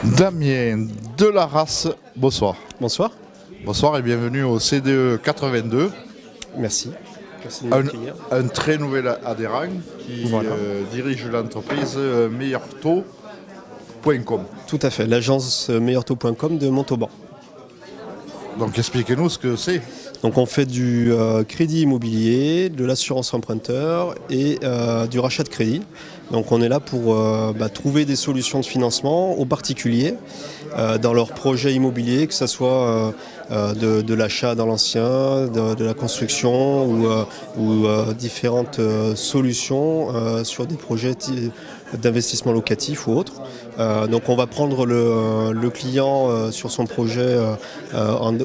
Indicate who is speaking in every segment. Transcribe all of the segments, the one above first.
Speaker 1: Damien Delarasse, bonsoir.
Speaker 2: Bonsoir.
Speaker 1: Bonsoir et bienvenue au CDE 82.
Speaker 2: Merci. Merci de m'accueillir.
Speaker 1: Un très nouvel adhérent qui dirige l'entreprise meilleurtaux.com.
Speaker 2: Tout à fait, l'agence meilleurtaux.com de Montauban.
Speaker 1: Donc expliquez-nous ce que c'est.
Speaker 2: Donc on fait du crédit immobilier, de l'assurance emprunteur et du rachat de crédit. Donc on est là pour trouver des solutions de financement aux particuliers dans leurs projets immobiliers, que ce soit de l'achat dans l'ancien, de la construction ou différentes solutions sur des projets d'investissement locatif ou autres. Donc on va prendre le client sur son projet,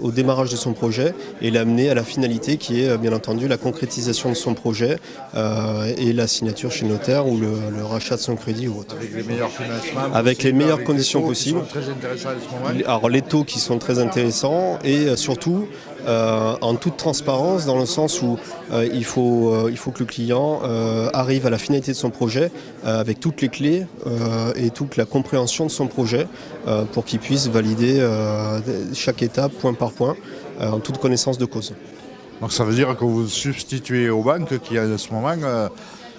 Speaker 2: au démarrage de son projet, et l'amener à la finalité qui est bien entendu la concrétisation de son projet et la signature chez le notaire ou le rachat de son crédit ou autre.
Speaker 1: Avec les meilleurs financements.
Speaker 2: Avec les meilleures conditions possibles.
Speaker 1: Très intéressants en ce moment.
Speaker 2: Alors les taux qui sont très intéressants et surtout en toute transparence, dans le sens où il faut que le client arrive à la finalité de son projet avec toutes les clés et toute la compréhension de son projet pour qu'il puisse valider chaque étape point par point en toute connaissance de cause.
Speaker 1: Donc ça veut dire que vous substituez aux banques qui en ce moment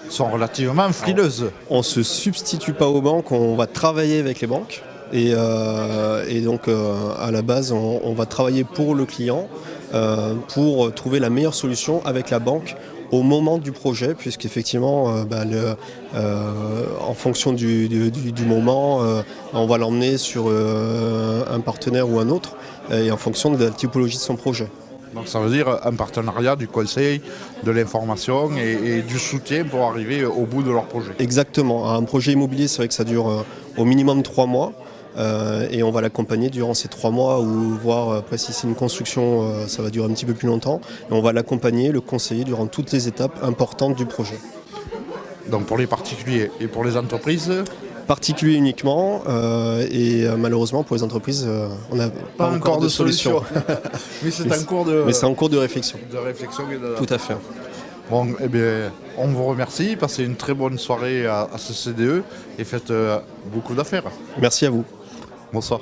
Speaker 1: sont relativement frileuses.
Speaker 2: On ne se substitue pas aux banques, on va travailler avec les banques. Et donc à la base on va travailler pour le client pour trouver la meilleure solution avec la banque au moment du projet, puisqu'effectivement en fonction du moment on va l'emmener sur un partenaire ou un autre et en fonction de la typologie de son projet.
Speaker 1: Donc ça veut dire un partenariat, du conseil, de l'information et du soutien pour arriver au bout de leur projet.
Speaker 2: Exactement. Un projet immobilier, c'est vrai que ça dure au minimum 3 mois. Et on va l'accompagner durant ces 3 mois, ou voire après si c'est une construction, ça va durer un petit peu plus longtemps. Et on va l'accompagner, le conseiller durant toutes les étapes importantes du projet.
Speaker 1: Donc pour les particuliers et pour les entreprises?
Speaker 2: Particuliers uniquement, et malheureusement pour les entreprises, on n'a pas encore de solution.
Speaker 1: Mais c'est en cours de...
Speaker 2: Mais c'est en cours de réflexion.
Speaker 1: De réflexion et de...
Speaker 2: Tout à fait.
Speaker 1: Bon, eh bien, on vous remercie, passez une très bonne soirée à ce CDE et faites beaucoup d'affaires.
Speaker 2: Merci à vous.
Speaker 1: Bonsoir.